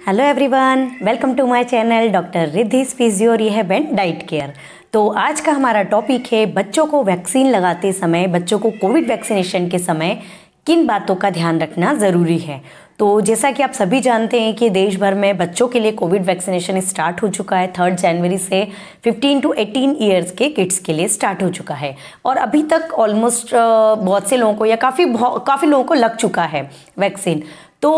Hello everyone, welcome to my channel doctor Riddhi's physio rehab diet care. तो आज का हमारा टॉपिक है बच्चों को वैक्सीन लगाते समय, बच्चों को कोविड वैक्सीनेशन के समय किन बातों का ध्यान रखना ज़रूरी है। तो जैसा कि आप सभी जानते हैं कि देश भर में बच्चों के लिए कोविड वैक्सीनेशन स्टार्ट हो चुका है। 3 जनवरी से 15 to 18 ईयर्स के किड्स के लिए स्टार्ट हो चुका है और अभी तक ऑलमोस्ट बहुत से लोगों को या काफ़ी लोगों को लग चुका है वैक्सीन। तो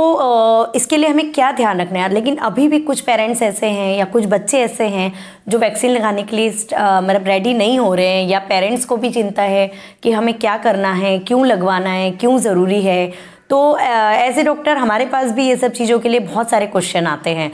इसके लिए हमें क्या ध्यान रखना है। लेकिन अभी भी कुछ पेरेंट्स ऐसे हैं या कुछ बच्चे ऐसे हैं जो वैक्सीन लगाने के लिए मतलब रेडी नहीं हो रहे हैं, या पेरेंट्स को भी चिंता है कि हमें क्या करना है, क्यों लगवाना है, क्यों ज़रूरी है। तो एज ए डॉक्टर हमारे पास भी ये सब चीज़ों के लिए बहुत सारे क्वेश्चन आते हैं।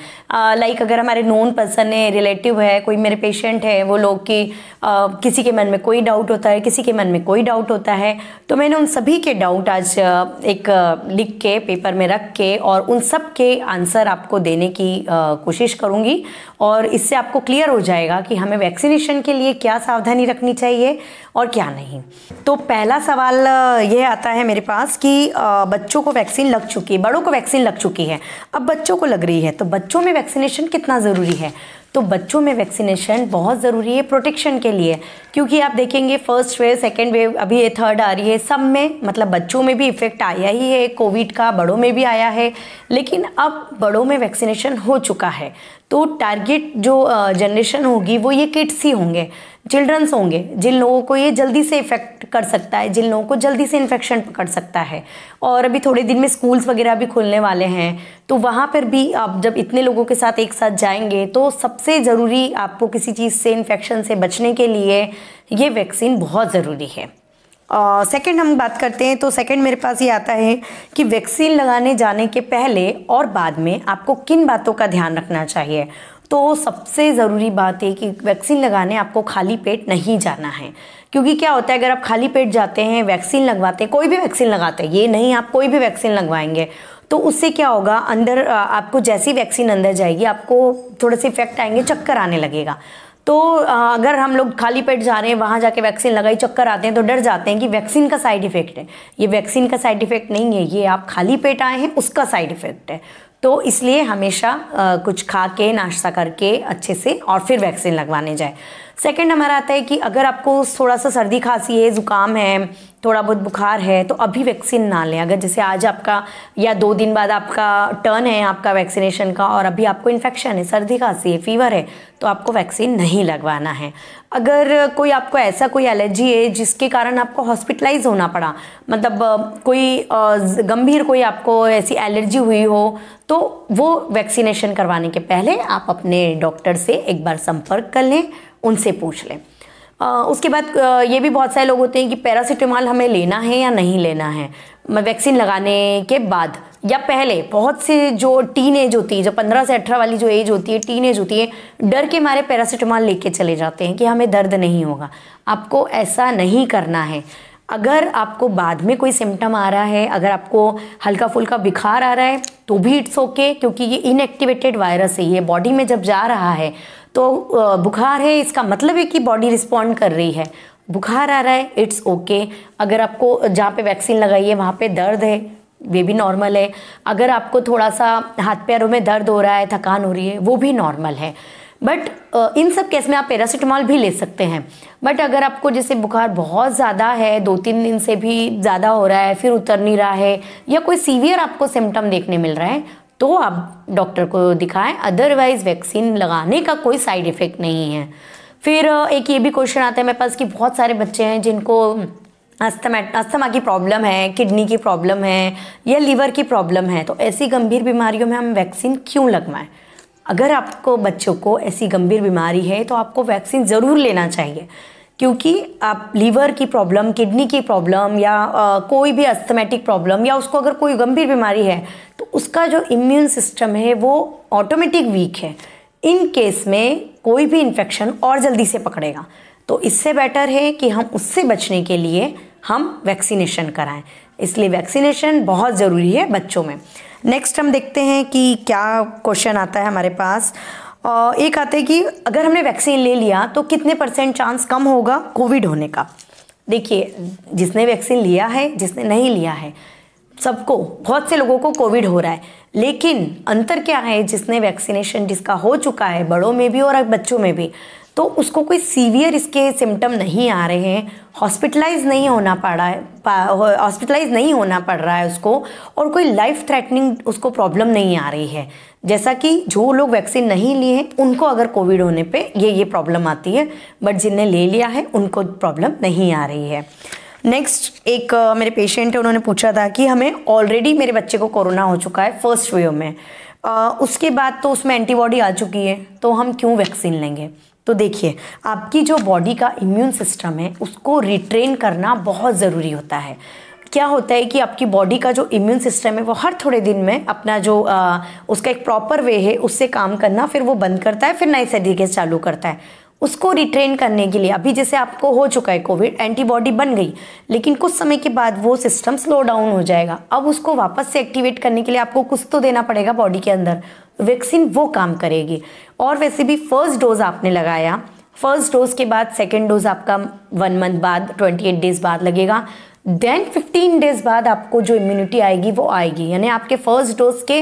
लाइक अगर हमारे नोन पर्सन है, रिलेटिव है, कोई मेरे पेशेंट है, वो लोग कि किसी के मन में कोई डाउट होता है, किसी के मन में कोई डाउट होता है। तो मैंने उन सभी के डाउट आज एक लिख के पेपर में रख के और उन सब के आंसर आपको देने की कोशिश करूँगी और इससे आपको क्लियर हो जाएगा कि हमें वैक्सीनेशन के लिए क्या सावधानी रखनी चाहिए और क्या नहीं। तो पहला सवाल ये आता है मेरे पास कि बच्चों को वैक्सीन लग चुकी है, बड़ों को वैक्सीन लग चुकी है, अब बच्चों को लग रही है, तो बच्चों में वैक्सीनेशन कितना ज़रूरी है। तो बच्चों में वैक्सीनेशन बहुत ज़रूरी है प्रोटेक्शन के लिए, क्योंकि आप देखेंगे फर्स्ट वेव, सेकेंड वेव, अभी ये थर्ड आ रही है, सब में मतलब बच्चों में भी इफेक्ट आया ही है कोविड का, बड़ों में भी आया है। लेकिन अब बड़ों में वैक्सीनेशन हो चुका है तो टारगेट जो जनरेशन होगी वो ये किड्स ही होंगे, चिल्ड्रंस होंगे, जिन लोगों को ये जल्दी से इफेक्ट कर सकता है, जिन लोगों को जल्दी से इन्फेक्शन पकड़ सकता है। और अभी थोड़े दिन में स्कूल्स वगैरह भी खुलने वाले हैं, तो वहाँ पर भी आप जब इतने लोगों के साथ एक साथ जाएंगे तो सबसे ज़रूरी आपको किसी चीज़ से, इन्फेक्शन से बचने के लिए ये वैक्सीन बहुत ज़रूरी है। सेकंड हम बात करते हैं तो सेकंड मेरे पास ये आता है कि वैक्सीन लगाने जाने के पहले और बाद में आपको किन बातों का ध्यान रखना चाहिए। तो सबसे ज़रूरी बात है कि वैक्सीन लगाने आपको खाली पेट नहीं जाना है, क्योंकि क्या होता है अगर आप खाली पेट जाते हैं, वैक्सीन लगवाते हैं, कोई भी वैक्सीन लगाते हैं, ये नहीं आप कोई भी वैक्सीन लगवाएंगे, तो उससे क्या होगा, अंदर आपको जैसी वैक्सीन अंदर जाएगी आपको थोड़े से इफेक्ट आएंगे, चक्कर आने लगेगा। तो अगर हम लोग खाली पेट जा रहे हैं, वहाँ जाके वैक्सीन लगाई, चक्कर आते हैं, तो डर जाते हैं कि वैक्सीन का साइड इफेक्ट है। ये वैक्सीन का साइड इफेक्ट नहीं है, ये आप खाली पेट आए हैं उसका साइड इफेक्ट है। तो इसलिए हमेशा कुछ खा के, नाश्ता करके अच्छे से और फिर वैक्सीन लगवाने जाए। सेकंड हमारा आता है कि अगर आपको थोड़ा सा सर्दी खांसी है, ज़ुकाम है, थोड़ा बहुत बुखार है, तो अभी वैक्सीन ना लें। अगर जैसे आज आपका या 2 दिन बाद आपका टर्न है आपका वैक्सीनेशन का और अभी आपको इन्फेक्शन है, सर्दी खांसी है, फीवर है, तो आपको वैक्सीन नहीं लगवाना है। अगर कोई आपको ऐसा कोई एलर्जी है जिसके कारण आपको हॉस्पिटलाइज होना पड़ा, मतलब कोई गंभीर कोई आपको ऐसी एलर्जी हुई हो, तो वो वैक्सीनेशन करवाने के पहले आप अपने डॉक्टर से एक बार संपर्क कर लें, उनसे पूछ लें। उसके बाद ये भी बहुत सारे लोग होते हैं कि पैरासीटामोल हमें लेना है या नहीं लेना है वैक्सीन लगाने के बाद या पहले। बहुत से जो टीन एज होती है, जो 15 से 18 वाली जो एज होती है, टीन एज होती है, डर के मारे पैरासीटामोल लेके चले जाते हैं कि हमें दर्द नहीं होगा। आपको ऐसा नहीं करना है। अगर आपको बाद में कोई सिम्टम आ रहा है, अगर आपको हल्का फुल्का बुखार आ रहा है, तो भी इट्स ओके, क्योंकि ये इनएक्टिवेटेड वायरस है, ये बॉडी में जब जा रहा है तो बुखार है, इसका मतलब है कि बॉडी रिस्पॉन्ड कर रही है। बुखार आ रहा है, इट्स ओके। अगर आपको जहाँ पे वैक्सीन लगाई है वहाँ पे दर्द है, वे भी नॉर्मल है। अगर आपको थोड़ा सा हाथ पैरों में दर्द हो रहा है, थकान हो रही है, वो भी नॉर्मल है। बट इन सब केस में आप पैरासीटामोल भी ले सकते हैं। बट अगर आपको जैसे बुखार बहुत ज़्यादा है, 2-3 दिन से भी ज़्यादा हो रहा है, फिर उतर नहीं रहा है, या कोई सीवियर आपको सिम्टम देखने मिल रहा है, तो आप डॉक्टर को दिखाएं। अदरवाइज वैक्सीन लगाने का कोई साइड इफ़ेक्ट नहीं है। फिर एक ये भी क्वेश्चन आता है मेरे पास कि बहुत सारे बच्चे हैं जिनको अस्थमा की प्रॉब्लम है, किडनी की प्रॉब्लम है या लीवर की प्रॉब्लम है, तो ऐसी गंभीर बीमारियों में हम वैक्सीन क्यों लगवाएं। अगर आपको बच्चों को ऐसी गंभीर बीमारी है तो आपको वैक्सीन ज़रूर लेना चाहिए, क्योंकि आप लीवर की प्रॉब्लम, किडनी की प्रॉब्लम या कोई भी अस्थमेटिक प्रॉब्लम, या उसको अगर कोई गंभीर बीमारी है तो उसका जो इम्यून सिस्टम है वो ऑटोमेटिक वीक है। इन केस में कोई भी इन्फेक्शन और जल्दी से पकड़ेगा, तो इससे बेटर है कि हम उससे बचने के लिए हम वैक्सीनेशन कराएं। इसलिए वैक्सीनेशन बहुत ज़रूरी है बच्चों में। नेक्स्ट हम देखते हैं कि क्या क्वेश्चन आता है हमारे पास। एक आता है कि अगर हमने वैक्सीन ले लिया तो कितने % चांस कम होगा कोविड होने का। देखिए, जिसने वैक्सीन लिया है, जिसने नहीं लिया है, सबको, बहुत से लोगों को कोविड हो रहा है, लेकिन अंतर क्या है, जिसने वैक्सीनेशन जिसका हो चुका है, बड़ों में भी और बच्चों में भी, तो उसको कोई सीवियर इसके सिम्टम नहीं आ रहे हैं, हॉस्पिटलाइज नहीं होना पड़ रहा है उसको, और कोई लाइफ थ्रेटनिंग उसको प्रॉब्लम नहीं आ रही है। जैसा कि जो लोग वैक्सीन नहीं लिए हैं उनको अगर कोविड होने पे ये प्रॉब्लम आती है, बट जिनने ले लिया है उनको प्रॉब्लम नहीं आ रही है। नेक्स्ट एक मेरे पेशेंट है, उन्होंने पूछा था कि हमें ऑलरेडी मेरे बच्चे को कोरोना हो चुका है फर्स्ट वेव में, उसके बाद तो उसमें एंटीबॉडी आ चुकी है, तो हम क्यों वैक्सीन लेंगे। तो देखिए, आपकी जो बॉडी का इम्यून सिस्टम है उसको रिट्रेन करना बहुत ज़रूरी होता है। क्या होता है कि आपकी बॉडी का जो इम्यून सिस्टम है वो हर थोड़े दिन में अपना जो उसका एक प्रॉपर वे है उससे काम करना फिर वो बंद करता है, फिर नए तरीके से चालू करता है। उसको रिट्रेन करने के लिए अभी जैसे आपको हो चुका है कोविड, एंटीबॉडी बन गई, लेकिन कुछ समय के बाद वो सिस्टम स्लो डाउन हो जाएगा। अब उसको वापस से एक्टिवेट करने के लिए आपको कुछ तो देना पड़ेगा बॉडी के अंदर, वैक्सीन वो काम करेगी। और वैसे भी फर्स्ट डोज आपने लगाया, फर्स्ट डोज के बाद सेकेंड डोज आपका 1 मंथ बाद 28 डेज बाद लगेगा, देन 15 डेज बाद आपको जो इम्यूनिटी आएगी वो आएगी, यानी आपके फर्स्ट डोज के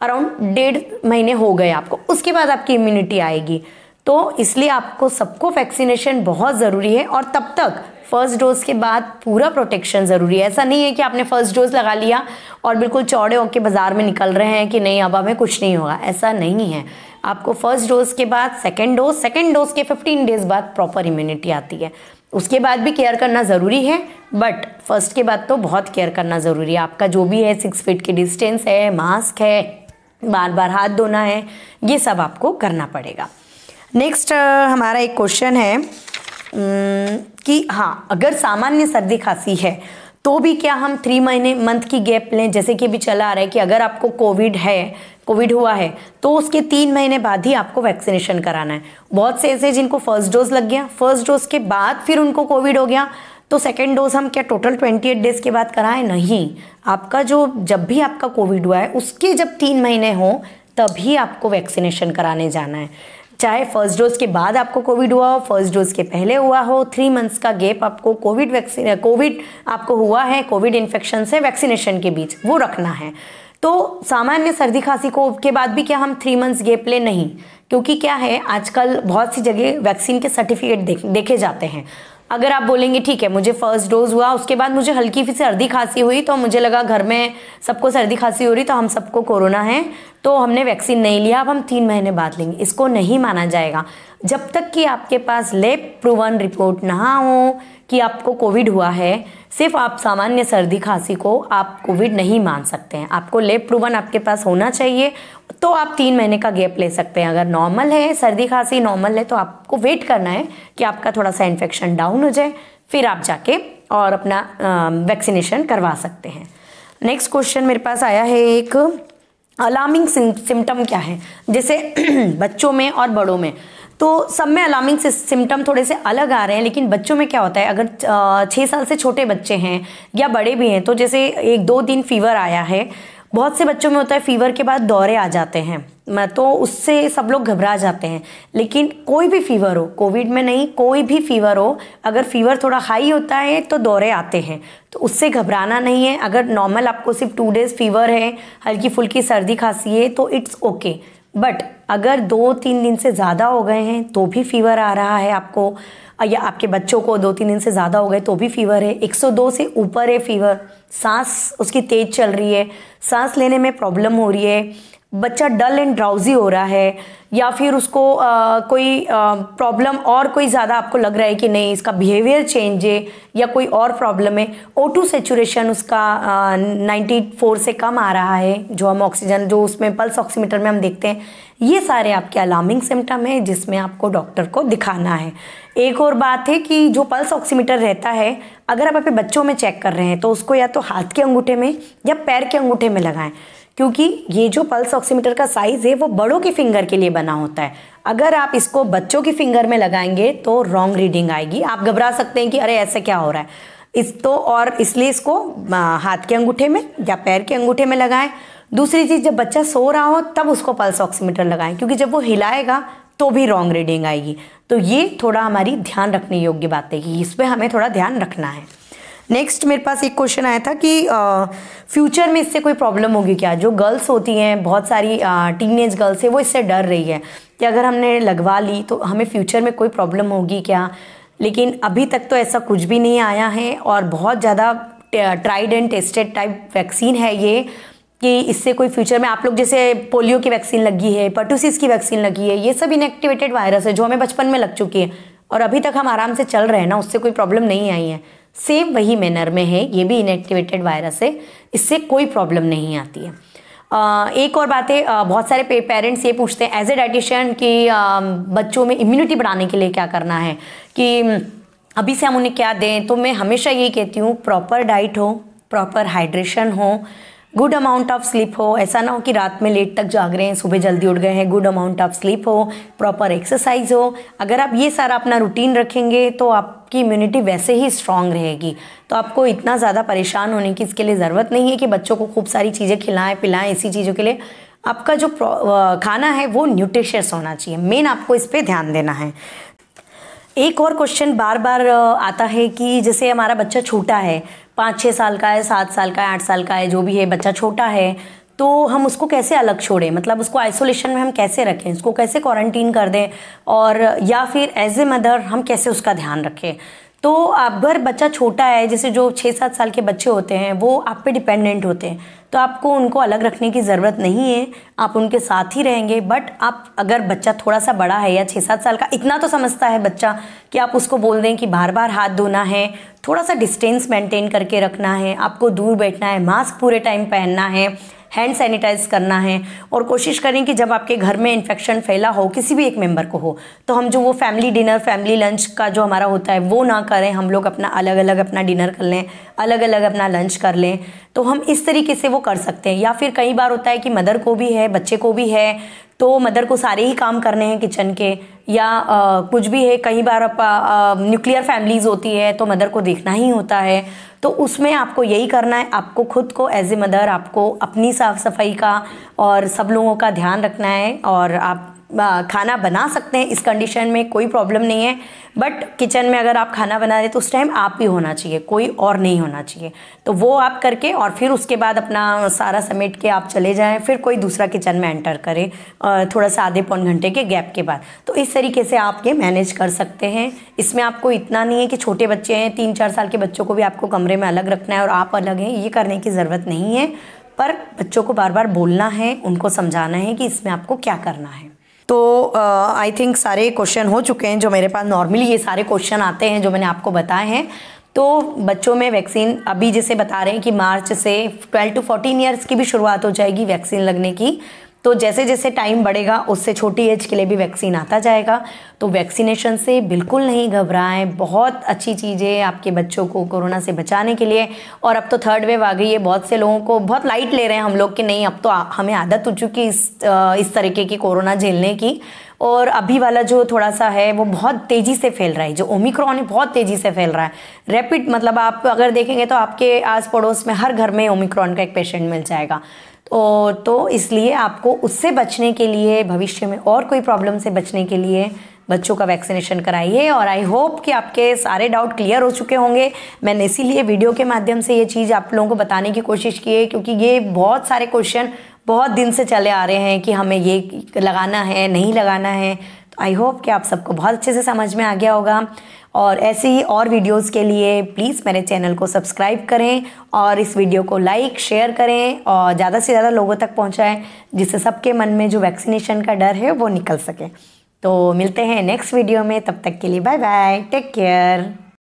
अराउंड 1.5 महीने हो गए आपको, उसके बाद आपकी इम्यूनिटी आएगी। तो इसलिए आपको सबको वैक्सीनेशन बहुत ज़रूरी है, और तब तक फर्स्ट डोज के बाद पूरा प्रोटेक्शन ज़रूरी है। ऐसा नहीं है कि आपने फर्स्ट डोज लगा लिया और बिल्कुल चौड़े होकर बाजार में निकल रहे हैं कि नहीं अब हमें कुछ नहीं होगा, ऐसा नहीं है। आपको फर्स्ट डोज के बाद सेकेंड डोज के 15 डेज बाद प्रॉपर इम्यूनिटी आती है। उसके बाद भी केयर करना ज़रूरी है, बट फर्स्ट के बाद तो बहुत केयर करना ज़रूरी है। आपका जो भी है 6 फीट की डिस्टेंस है, मास्क है, बार बार हाथ धोना है, ये सब आपको करना पड़ेगा। नेक्स्ट हमारा एक क्वेश्चन है कि हाँ, अगर सामान्य सर्दी खांसी है तो भी क्या हम 3 मंथ की गैप लें। जैसे कि अभी चला आ रहा है कि अगर आपको कोविड हुआ है तो उसके 3 महीने बाद ही आपको वैक्सीनेशन कराना है। बहुत से ऐसे जिनको फर्स्ट डोज लग गया, फर्स्ट डोज के बाद फिर उनको कोविड हो गया, तो सेकेंड डोज हम क्या टोटल 28 डेज के बाद कराएं? नहीं, आपका जब भी आपका कोविड हुआ है उसके जब 3 महीने हो तभी आपको वैक्सीनेशन कराने जाना है। चाहे फर्स्ट डोज के बाद आपको कोविड हुआ हो, फर्स्ट डोज के पहले हुआ हो, 3 मंथ्स का गैप आपको कोविड आपको हुआ है कोविड इन्फेक्शन से वैक्सीनेशन के बीच, वो रखना है। तो सामान्य सर्दी खांसी के बाद भी क्या हम 3 मंथ्स गैप ले? नहीं, क्योंकि क्या है आजकल बहुत सी जगह वैक्सीन के सर्टिफिकेट देखे जाते हैं। अगर आप बोलेंगे ठीक है मुझे फर्स्ट डोज हुआ, उसके बाद मुझे हल्की सी सर्दी खांसी हुई, तो मुझे लगा घर में सबको सर्दी खांसी हो रही तो हम सबको कोरोना है, तो हमने वैक्सीन नहीं लिया, अब हम 3 महीने बाद लेंगे, इसको नहीं माना जाएगा। जब तक कि आपके पास लैब प्रूवन रिपोर्ट ना हो कि आपको कोविड हुआ है, सिर्फ आप सामान्य सर्दी खांसी को आप कोविड नहीं मान सकते हैं। आपको लैब प्रूवन आपके पास होना चाहिए, तो आप 3 महीने का गैप ले सकते हैं। अगर नॉर्मल है, सर्दी खांसी नॉर्मल है, तो आपको वेट करना है कि आपका थोड़ा सा इन्फेक्शन डाउन हो जाए, फिर आप जाके और अपना वैक्सीनेशन करवा सकते हैं। नेक्स्ट क्वेश्चन मेरे पास आया है, एक अलार्मिंग सिम्टम क्या है, जैसे बच्चों में और बड़ों में। तो सब में अलार्मिंग सिम्टम थोड़े से अलग आ रहे हैं, लेकिन बच्चों में क्या होता है, अगर 6 साल से छोटे बच्चे हैं या बड़े भी हैं, तो जैसे 1-2 दिन फीवर आया है, बहुत से बच्चों में होता है फीवर के बाद दौरे आ जाते हैं, तो उससे सब लोग घबरा जाते हैं। लेकिन कोई भी फीवर हो, कोविड में नहीं, कोई भी फीवर हो, अगर फीवर थोड़ा हाई होता है तो दौरे आते हैं, तो उससे घबराना नहीं है। अगर नॉर्मल आपको सिर्फ 2 डेज फीवर है, हल्की फुल्की सर्दी खांसी है, तो इट्स ओके। बट अगर 2-3 दिन से ज़्यादा हो गए हैं तो भी फीवर आ रहा है आपको, या आपके बच्चों को 2-3 दिन से ज़्यादा हो गए तो भी फीवर है, 102 से ऊपर है फीवर, सांस उसकी तेज चल रही है, सांस लेने में प्रॉब्लम हो रही है, बच्चा डल एंड ड्राउजी हो रहा है, या फिर उसको कोई प्रॉब्लम और कोई ज़्यादा आपको लग रहा है कि नहीं इसका बिहेवियर चेंज है या कोई और प्रॉब्लम है, O2 सेचुरेशन उसका 94 से कम आ रहा है, जो हम ऑक्सीजन जो उसमें पल्स ऑक्सीमीटर में हम देखते हैं, ये सारे आपके अलार्मिंग सिम्टम है जिसमें आपको डॉक्टर को दिखाना है। एक और बात है कि जो पल्स ऑक्सीमीटर रहता है, अगर आप अपने बच्चों में चेक कर रहे हैं तो उसको या तो हाथ के अंगूठे में या पैर के अंगूठे में लगाएं, क्योंकि ये जो पल्स ऑक्सीमीटर का साइज है वो बड़ों की फिंगर के लिए बना होता है। अगर आप इसको बच्चों की फिंगर में लगाएंगे तो रॉन्ग रीडिंग आएगी, आप घबरा सकते हैं कि अरे ऐसे क्या हो रहा है, और इसलिए इसको हाथ के अंगूठे में या पैर के अंगूठे में लगाएं। दूसरी चीज़, जब बच्चा सो रहा हो तब उसको पल्स ऑक्सीमीटर लगाएं, क्योंकि जब वो हिलाएगा तो भी रॉन्ग रीडिंग आएगी। तो ये थोड़ा हमारी ध्यान रखने योग्य बात है कि इस पर हमें थोड़ा ध्यान रखना है। नेक्स्ट मेरे पास एक क्वेश्चन आया था कि फ्यूचर में इससे कोई प्रॉब्लम होगी क्या। जो गर्ल्स होती हैं, बहुत सारी टीनेज गर्ल्स है, वो इससे डर रही है कि अगर हमने लगवा ली तो हमें फ्यूचर में कोई प्रॉब्लम होगी क्या। लेकिन अभी तक तो ऐसा कुछ भी नहीं आया है और बहुत ज़्यादा tried and tested type vaccine है ये, कि इससे कोई फ्यूचर में आप लोग जैसे पोलियो की वैक्सीन लगी है, पर्टूसिस की वैक्सीन लगी है, ये सब इनएक्टिवेटेड वायरस है जो हमें बचपन में लग चुकी है और अभी तक हम आराम से चल रहे हैं ना, उससे कोई प्रॉब्लम नहीं आई है। सेम वही मैनर में है, ये भी इनएक्टिवेटेड वायरस है, इससे कोई प्रॉब्लम नहीं आती है। एक और बात है, बहुत सारे पेरेंट्स ये पूछते हैं एज ए डाइटिशियन कि बच्चों में इम्यूनिटी बढ़ाने के लिए क्या करना है, कि अभी से हम उन्हें क्या दें। तो मैं हमेशा यही कहती हूँ, प्रॉपर डाइट हो, प्रॉपर हाइड्रेशन हो, गुड अमाउंट ऑफ स्लीप हो। ऐसा ना हो कि रात में लेट तक जाग रहे हैं, सुबह जल्दी उठ गए हैं। गुड अमाउंट ऑफ स्लीप हो, प्रॉपर एक्सरसाइज हो। अगर आप ये सारा अपना रूटीन रखेंगे तो आपकी इम्यूनिटी वैसे ही स्ट्रांग रहेगी। तो आपको इतना ज़्यादा परेशान होने की इसके लिए ज़रूरत नहीं है कि बच्चों को खूब सारी चीज़ें खिलाएं पिलाएं। इसी चीज़ों के लिए आपका जो खाना है वो न्यूट्रिशियस होना चाहिए। मेन आपको इस पर ध्यान देना है। एक और क्वेश्चन बार बार आता है कि जैसे हमारा बच्चा छोटा है, 5-6 साल का है, 7 साल का है, 8 साल का है, जो भी है, बच्चा छोटा है, तो हम उसको कैसे अलग छोड़ें, मतलब उसको आइसोलेशन में हम कैसे रखें, उसको कैसे क्वारंटीन कर दें, और या फिर एज ए मदर हम कैसे उसका ध्यान रखें। तो अगर बच्चा छोटा है, जैसे जो 6-7 साल के बच्चे होते हैं वो आप पे डिपेंडेंट होते हैं, तो आपको उनको अलग रखने की ज़रूरत नहीं है, आप उनके साथ ही रहेंगे। बट आप अगर बच्चा थोड़ा सा बड़ा है या 6-7 साल का, इतना तो समझता है बच्चा कि आप उसको बोल दें कि बार बार हाथ धोना है, थोड़ा सा डिस्टेंस मेंटेन करके रखना है, आपको दूर बैठना है, मास्क पूरे टाइम पहनना है, हैंड सैनिटाइज करना है, और कोशिश करें कि जब आपके घर में इन्फेक्शन फैला हो, किसी भी एक मेंबर को हो, तो हम जो वो फैमिली डिनर, फैमिली लंच का जो हमारा होता है वो ना करें। हम लोग अपना अलग अलग अपना डिनर कर लें, अलग अलग अपना लंच कर लें। तो हम इस तरीके से वो कर सकते हैं। या फिर कई बार होता है कि मदर को भी है, बच्चे को भी है, तो मदर को सारे ही काम करने हैं किचन के, या कुछ भी है। कई बार न्यूक्लियर फैमिलीज होती है तो मदर को देखना ही होता है। तो उसमें आपको यही करना है, आपको खुद को एज ए मदर आपको अपनी साफ सफाई का और सब लोगों का ध्यान रखना है। और आप खाना बना सकते हैं, इस कंडीशन में कोई प्रॉब्लम नहीं है। बट किचन में अगर आप खाना बना रहे तो उस टाइम आप ही होना चाहिए, कोई और नहीं होना चाहिए। तो वो आप करके और फिर उसके बाद अपना सारा समेट के आप चले जाएं, फिर कोई दूसरा किचन में एंटर करे थोड़ा सा आधे पौन घंटे के गैप के बाद। तो इस तरीके से आप ये मैनेज कर सकते हैं। इसमें आपको इतना नहीं है कि छोटे बच्चे हैं, 3-4 साल के बच्चों को भी आपको कमरे में अलग रखना है और आप अलग हैं, ये करने की ज़रूरत नहीं है। पर बच्चों को बार बार बोलना है, उनको समझाना है कि इसमें आपको क्या करना है। तो आई थिंक सारे क्वेश्चन हो चुके हैं जो मेरे पास नॉर्मली ये सारे क्वेश्चन आते हैं जो मैंने आपको बताए हैं। तो बच्चों में वैक्सीन अभी जैसे बता रहे हैं कि मार्च से 12 to 14 ईयर्स की भी शुरुआत हो जाएगी वैक्सीन लगने की। तो जैसे जैसे टाइम बढ़ेगा उससे छोटी एज के लिए भी वैक्सीन आता जाएगा। तो वैक्सीनेशन से बिल्कुल नहीं घबराएं, बहुत अच्छी चीज़ है आपके बच्चों को कोरोना से बचाने के लिए। और अब तो 3rd वेव आ गई है, बहुत से लोगों को बहुत लाइट ले रहे हैं हम लोग कि नहीं, अब तो हमें आदत हो चुकी इस तरीके की कोरोना झेलने की। और अभी वाला जो थोड़ा सा है वो बहुत तेज़ी से फैल रहा है, जो ओमिक्रॉन है बहुत तेज़ी से फैल रहा है, रैपिड। मतलब आप अगर देखेंगे तो आपके आस पड़ोस में हर घर में ओमिक्रॉन का एक पेशेंट मिल जाएगा। तो इसलिए आपको उससे बचने के लिए, भविष्य में और कोई प्रॉब्लम से बचने के लिए बच्चों का वैक्सीनेशन कराइए। और आई होप कि आपके सारे डाउट क्लियर हो चुके होंगे। मैंने इसीलिए वीडियो के माध्यम से ये चीज़ आप लोगों को बताने की कोशिश की है, क्योंकि ये बहुत सारे क्वेश्चन बहुत दिन से चले आ रहे हैं कि हमें ये लगाना है, नहीं लगाना है। तो आई होप कि आप सबको बहुत अच्छे से समझ में आ गया होगा। और ऐसे ही और वीडियोस के लिए प्लीज़ मेरे चैनल को सब्सक्राइब करें और इस वीडियो को लाइक शेयर करें और ज़्यादा से ज़्यादा लोगों तक पहुंचाएं, जिससे सबके मन में जो वैक्सीनेशन का डर है वो निकल सके। तो मिलते हैं नेक्स्ट वीडियो में, तब तक के लिए बाय बाय, टेक केयर।